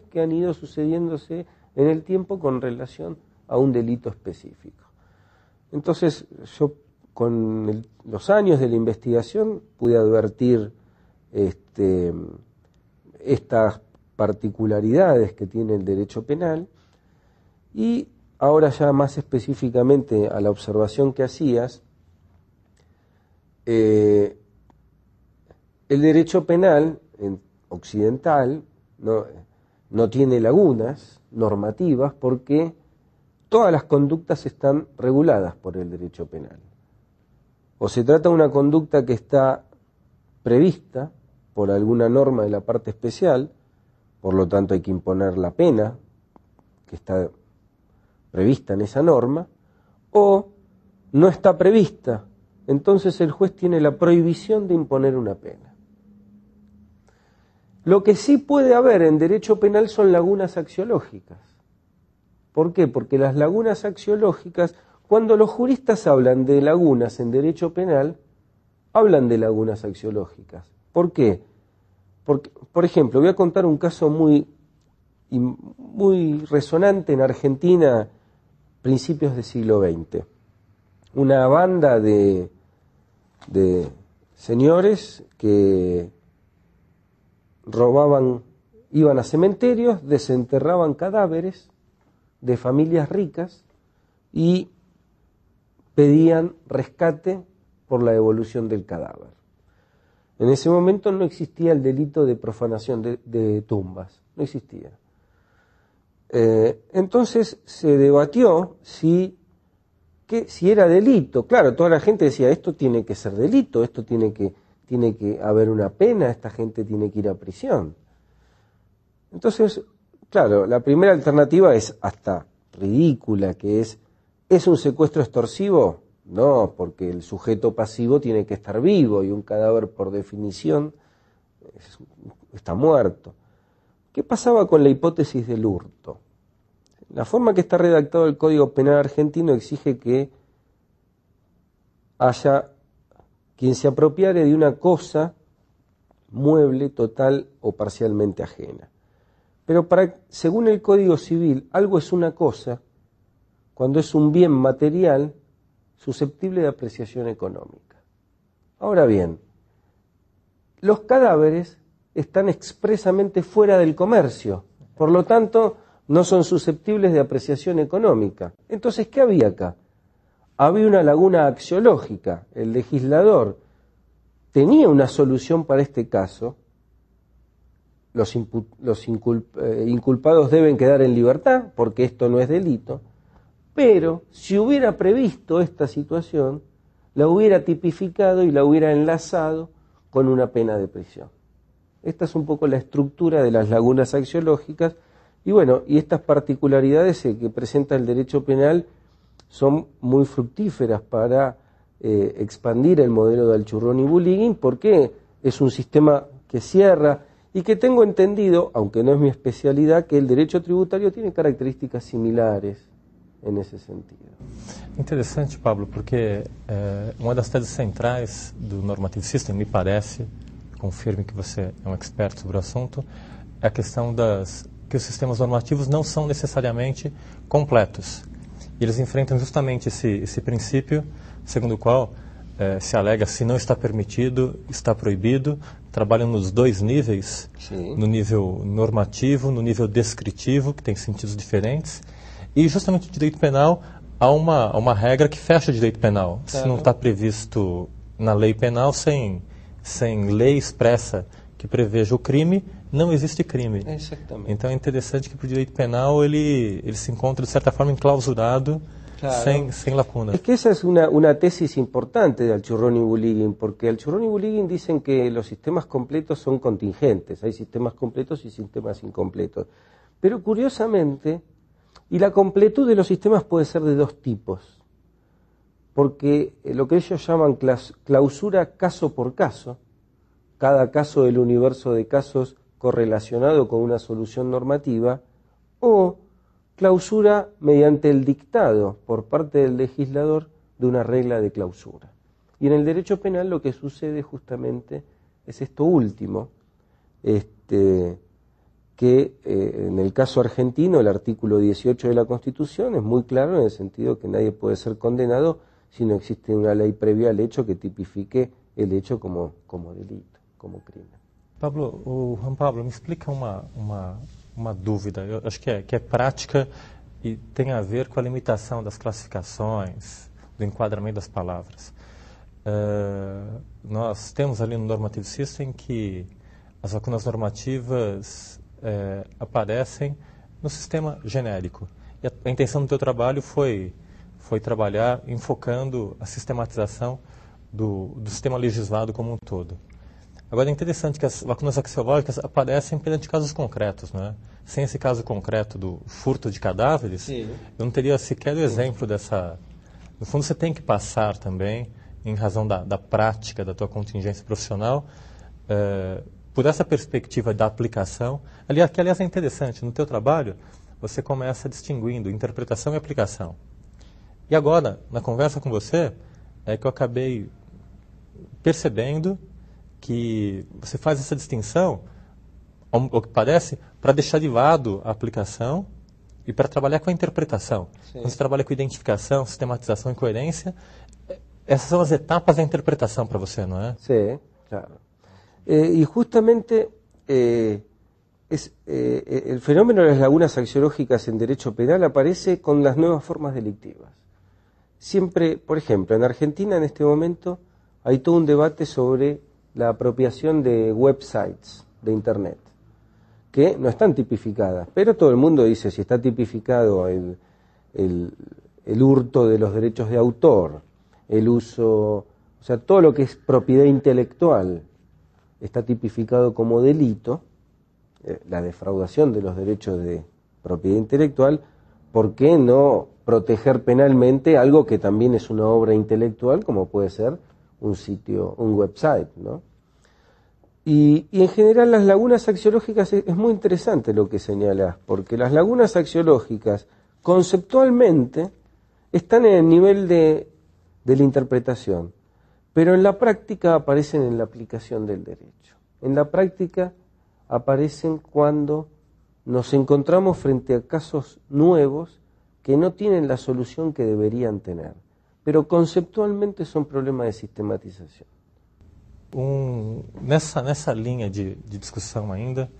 que han ido sucediéndose en el tiempo con relación a un delito específico. Entonces, yo con los años de la investigación pude advertir estas particularidades que tiene el derecho penal, y ahora ya más específicamente a la observación que hacías, el derecho penal occidental no tiene lagunas normativas porque todas las conductas están reguladas por el derecho penal. O se trata de una conducta que está prevista por alguna norma de la parte especial, por lo tanto hay que imponer la pena que está prevista en esa norma, o no está prevista, entonces el juez tiene la prohibición de imponer una pena. Lo que sí puede haber en derecho penal son lagunas axiológicas. ¿Por qué? Porque las lagunas axiológicas, cuando los juristas hablan de lagunas en derecho penal, hablan de lagunas axiológicas. ¿Por qué? Porque, por ejemplo, voy a contar un caso muy resonante en Argentina, principios del siglo XX. Una banda de señores que iban a cementerios, desenterraban cadáveres de familias ricas y pedían rescate por la devolución del cadáver. En ese momento no existía el delito de profanación de tumbas, no existía. Entonces se debatió si era delito. Claro, toda la gente decía, esto tiene que ser delito, esto tiene que haber una pena, esta gente tiene que ir a prisión. Entonces, claro, la primera alternativa es hasta ridícula, que ¿es un secuestro extorsivo? No, porque el sujeto pasivo tiene que estar vivo y un cadáver por definición está muerto. ¿Qué pasaba con la hipótesis del hurto? La forma que está redactado el Código Penal argentino exige que haya quien se apropiare de una cosa mueble, total o parcialmente ajena. Pero según el Código Civil, algo es una cosa cuando es un bien material susceptible de apreciación económica. Ahora bien, los cadáveres están expresamente fuera del comercio, por lo tanto no son susceptibles de apreciación económica. Entonces, ¿qué había acá? Había una laguna axiológica. El legislador tenía una solución para este caso. Los inculpados deben quedar en libertad porque esto no es delito, pero si hubiera previsto esta situación, la hubiera tipificado y la hubiera enlazado con una pena de prisión. Esta es un poco la estructura de las lagunas axiológicas y bueno, y estas particularidades que presenta el derecho penal son muy fructíferas para expandir el modelo de Alchurrón-Bulliggin porque es un sistema que cierra y que tengo entendido, aunque no es mi especialidad, que el derecho tributario tiene características similares en esse sentido. Interessante, Pablo, porque uma das teses centrais do Normative System, me parece, confirme que você é um expert sobre o assunto, é a questão que os sistemas normativos não são necessariamente completos. E eles enfrentam justamente esse princípio, segundo o qual se alega se não está permitido, está proibido, trabalham nos dois níveis, sim, no nível normativo, no nível descritivo, que tem sentidos diferentes, e justamente no direito penal há uma regra que fecha o direito penal. Claro. Se não está previsto na lei penal, sem lei expressa que preveja o crime, não existe crime. Exatamente. Então é interessante que para o direito penal ele se encontra de certa forma enclausurado, claro, sem lacunas. Es que esa es una tesis importante de Alchurrón-Bulliggin, porque Alchurrón-Bulliggin dicen que los sistemas completos son contingentes, hay sistemas completos y sistemas incompletos. Pero curiosamente, y la completud de los sistemas puede ser de dos tipos, porque lo que ellos llaman clausura caso por caso, cada caso del universo de casos correlacionado con una solución normativa, o clausura mediante el dictado por parte del legislador de una regla de clausura. Y en el derecho penal lo que sucede justamente es esto último. que en el caso argentino el artículo 18 de la Constitución es muy claro en el sentido que nadie puede ser condenado si no existe una ley previa al hecho que tipifique el hecho como delito, como crimen. Pablo, Juan Pablo, me explica uma dúvida, eu acho que é prática e tem a ver com a limitação das classificações, do enquadramento das palavras. Nós temos ali no Normative System que as lacunas normativas aparecem no sistema genérico. E a intenção do teu trabalho foi trabalhar enfocando a sistematização do sistema legislado como um todo. Agora é interessante que as lacunas axiológicas aparecem perante casos concretos, não é? Sem esse caso concreto do furto de cadáveres, sim, eu não teria sequer o exemplo dessa... No fundo, você tem que passar também, em razão da prática, da tua contingência profissional, por essa perspectiva da aplicação, que aliás é interessante, no teu trabalho, você começa distinguindo interpretação e aplicação. E agora, na conversa com você, é que eu acabei percebendo que você faz essa distinção, ao que parece, para deixar de lado a aplicação e para trabalhar com a interpretação. Sim. Quando você trabalha com identificação, sistematização e coerência, essas são as etapas da interpretação para você, não é? Sim, claro. Y justamente el fenómeno de las lagunas axiológicas en derecho penal aparece con las nuevas formas delictivas. Siempre, por ejemplo, en Argentina en este momento hay todo un debate sobre la apropiación de websites de Internet, que no están tipificadas, pero todo el mundo dice si está tipificado el hurto de los derechos de autor, el uso, o sea, todo lo que es propiedad intelectual está tipificado como delito, la defraudación de los derechos de propiedad intelectual, ¿por qué no proteger penalmente algo que también es una obra intelectual, como puede ser un sitio, un website, ¿no? Y en general las lagunas axiológicas es muy interesante lo que señalas, porque las lagunas axiológicas conceptualmente están en el nivel de la interpretación, pero en la práctica aparecen en la aplicación del derecho. En la práctica aparecen cuando nos encontramos frente a casos nuevos que no tienen la solución que deberían tener, pero conceptualmente son problemas de sistematización. Nessa linha de discussão ainda,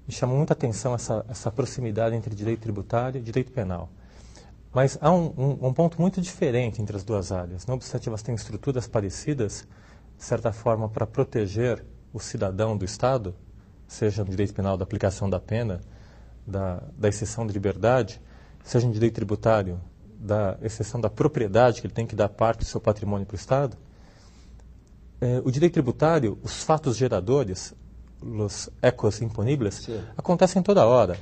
me chamou muita atenção essa proximidade entre direito tributário e direito penal. Mas há um ponto muito diferente entre as duas áreas. Não obstante, elas têm estruturas parecidas, de certa forma, para proteger o cidadão do Estado, seja no direito penal da aplicação da pena, da exceção de liberdade, seja no direito tributário da exceção da propriedade, que ele tem que dar parte do seu patrimônio para o Estado. O direito tributário, os fatos geradores, os ecos imponíveis, acontecem toda hora.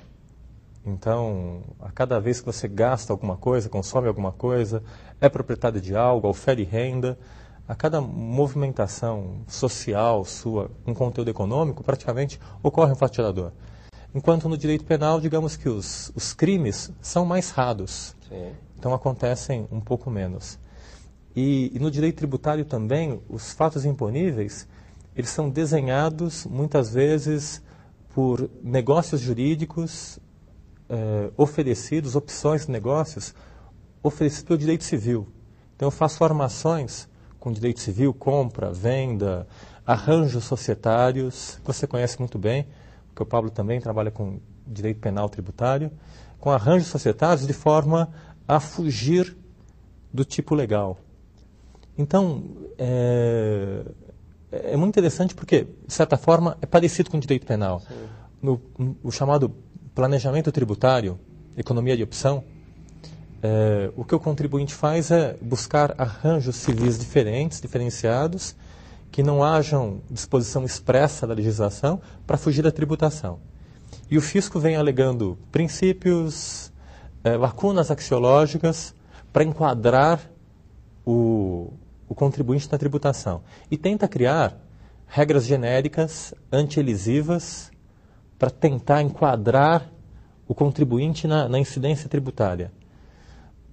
Então, a cada vez que você gasta alguma coisa, consome alguma coisa, é proprietário de algo, ofere renda, a cada movimentação social sua, um conteúdo econômico, praticamente ocorre um fato gerador. Enquanto no direito penal, digamos que os crimes são mais raros, então acontecem um pouco menos. E no direito tributário também, os fatos imponíveis, eles são desenhados muitas vezes por negócios jurídicos oferecidos, opções de negócios oferecidos pelo direito civil. Então eu faço armações com direito civil, compra, venda, arranjos societários, que você conhece muito bem, porque o Pablo também trabalha com direito penal tributário, com arranjos societários de forma a fugir do tipo legal. Então, é muito interessante porque, de certa forma, é parecido com o direito penal. O chamado planejamento tributário, economia de opção, o que o contribuinte faz é buscar arranjos civis diferenciados, que não hajam disposição expressa da legislação para fugir da tributação. E o fisco vem alegando princípios, lacunas axiológicas para enquadrar o contribuinte na tributação. E tenta criar regras genéricas, anti-elisivas, para tentar enquadrar o contribuinte na incidência tributária.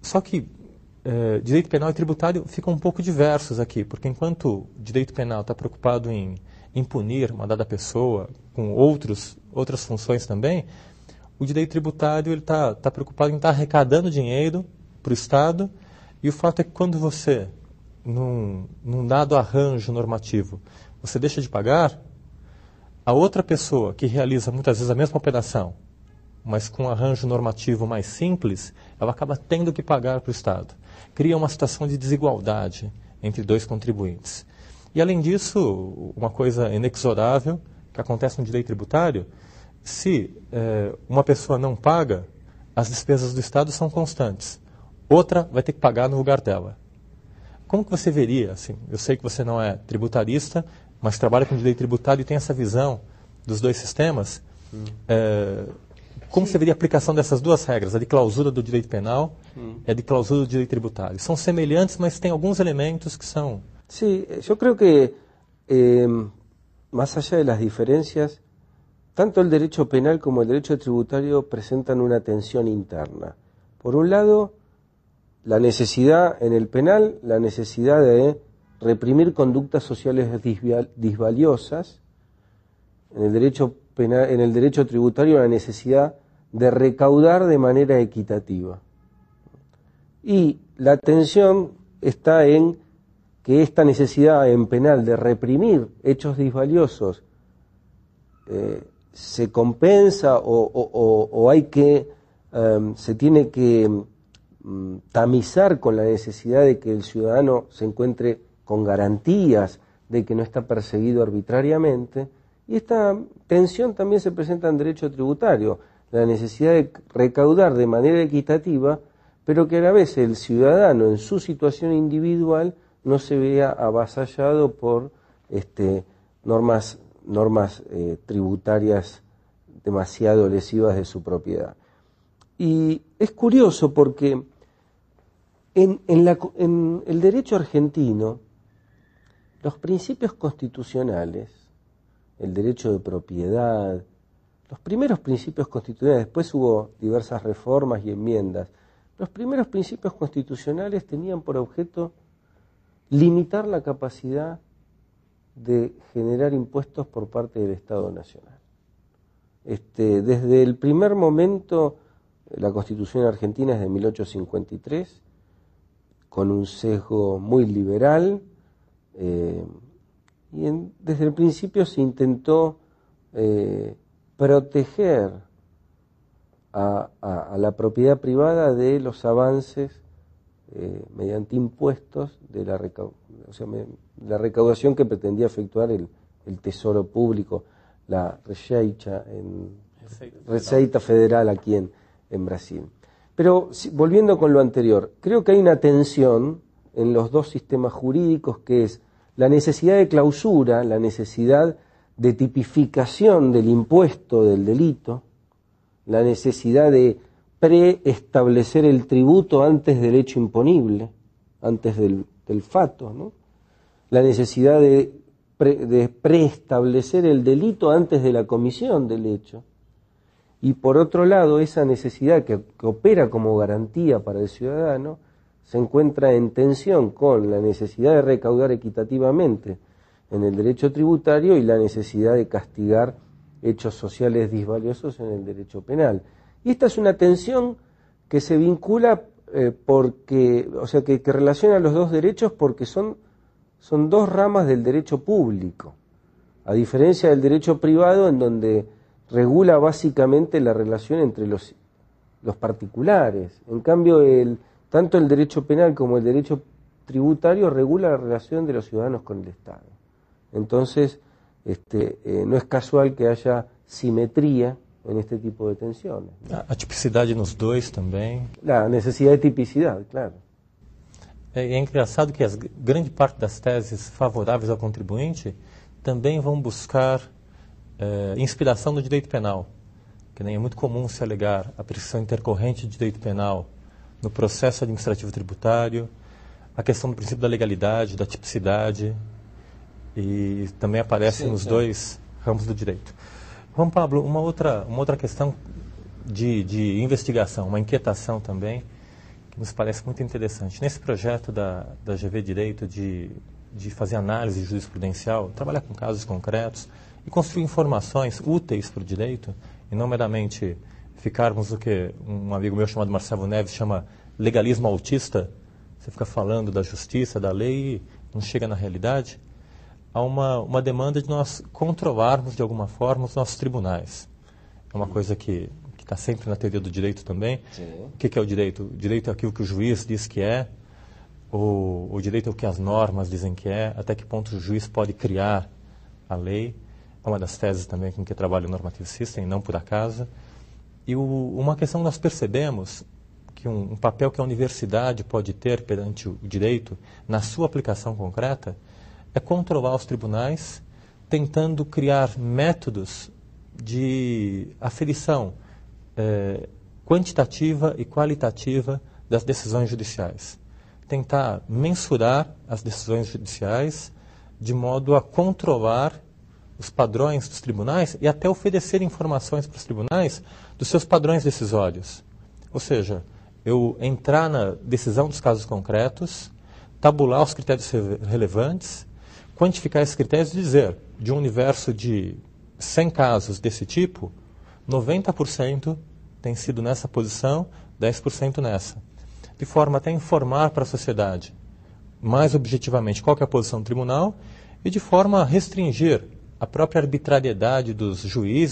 Só que direito penal e tributário ficam um pouco diversos aqui, porque enquanto o direito penal está preocupado em punir uma dada pessoa com outros outras funções também, o direito tributário está preocupado em estar arrecadando dinheiro para o Estado, e o fato é que quando você, num dado arranjo normativo, você deixa de pagar, a outra pessoa que realiza muitas vezes a mesma operação, mas com um arranjo normativo mais simples, ela acaba tendo que pagar para o Estado. Cria uma situação de desigualdade entre dois contribuintes. E, além disso, uma coisa inexorável que acontece no direito tributário, se uma pessoa não paga, as despesas do Estado são constantes. Outra vai ter que pagar no lugar dela. Como que você veria, assim, eu sei que você não é tributarista, mas trabalha com direito tributário e tem essa visão dos dois sistemas, como você veria a aplicação dessas duas regras, a de clausura do direito penal e a de clausura do direito tributário? São semelhantes, mas tem alguns elementos que são... Sí, yo creo que más allá de las diferencias, tanto el derecho penal como el derecho tributario presentan una tensión interna. Por un lado, la necesidad en el penal, la necesidad de reprimir conductas sociales disvaliosas. En el derecho penal, en el derecho tributario, la necesidad de recaudar de manera equitativa. Y la tensión está en que esta necesidad en penal de reprimir hechos disvaliosos se compensa o hay que se tiene que tamizar con la necesidad de que el ciudadano se encuentre con garantías de que no está perseguido arbitrariamente, y esta tensión también se presenta en derecho tributario, la necesidad de recaudar de manera equitativa, pero que a la vez el ciudadano en su situación individual no se vea avasallado por normas tributarias demasiado lesivas de su propiedad. Y es curioso porque en el derecho argentino, los principios constitucionales, el derecho de propiedad, los primeros principios constitucionales, después hubo diversas reformas y enmiendas, los primeros principios constitucionales tenían por objeto limitar la capacidad de generar impuestos por parte del Estado Nacional. Desde el primer momento, la Constitución argentina es de 1853, con un sesgo muy liberal, desde el principio se intentó proteger a la propiedad privada de los avances mediante impuestos de la recaudación que pretendía efectuar el Tesoro Público, la Receita Federal aquí en Brasil. Pero volviendo con lo anterior, creo que hay una tensión en los dos sistemas jurídicos, que es la necesidad de clausura, la necesidad de tipificación del impuesto, del delito, la necesidad de preestablecer el tributo antes del hecho imponible, antes del fato, ¿no? La necesidad de preestablecer el delito antes de la comisión del hecho. Y por otro lado, esa necesidad que opera como garantía para el ciudadano se encuentra en tensión con la necesidad de recaudar equitativamente en el derecho tributario y la necesidad de castigar hechos sociales disvaliosos en el derecho penal. Y esta es una tensión que se vincula porque, o sea, que relaciona los dos derechos porque son dos ramas del derecho público, a diferencia del derecho privado, en donde regula básicamente la relación entre los particulares. En cambio, tanto el derecho penal como el derecho tributario regula la relación de los ciudadanos con el Estado. Entonces, no es casual que haya simetría en este tipo de tensiones. A tipicidade nos dois também. La necesidad de tipicidad, claro. É engraçado que grande parte das teses favoráveis ao contribuinte também vão buscar inspiração no direito penal, que nem é muito comum se alegar a prescrição intercorrente de direito penal no processo administrativo tributário, a questão do princípio da legalidade, da tipicidade, e também aparece nos dois ramos do direito. Juan Pablo, uma outra questão de investigação, uma inquietação também, que nos parece muito interessante. Nesse projeto da GV Direito de fazer análise jurisprudencial, trabalhar com casos concretos e construir informações úteis para o direito, e não meramente ficarmos o que um amigo meu chamado Marcelo Neves chama legalismo autista. Você fica falando da justiça, da lei e não chega na realidade. Há uma demanda de nós controlarmos de alguma forma os nossos tribunais. É uma coisa que está sempre na teoria do direito também. Sim. O que é o direito? O direito é aquilo que o juiz diz que é, o direito é o que as normas dizem que é, até que ponto o juiz pode criar a lei. É uma das teses também com que trabalha o Normative System, não por acaso. E uma questão que nós percebemos, que um papel que a universidade pode ter perante o direito, na sua aplicação concreta, é controlar os tribunais, tentando criar métodos de aferição quantitativa e qualitativa das decisões judiciais. Tentar mensurar as decisões judiciais de modo a controlar os padrões dos tribunais e até oferecer informações para os tribunais dos seus padrões decisórios. Ou seja, eu entrar na decisão dos casos concretos, tabular os critérios relevantes, quantificar esses critérios e dizer, de um universo de 100 casos desse tipo, 90% tem sido nessa posição, 10% nessa. De forma até a informar para a sociedade mais objetivamente qual que é a posição do tribunal e de forma a restringir a própria arbitrariedade dos juízes,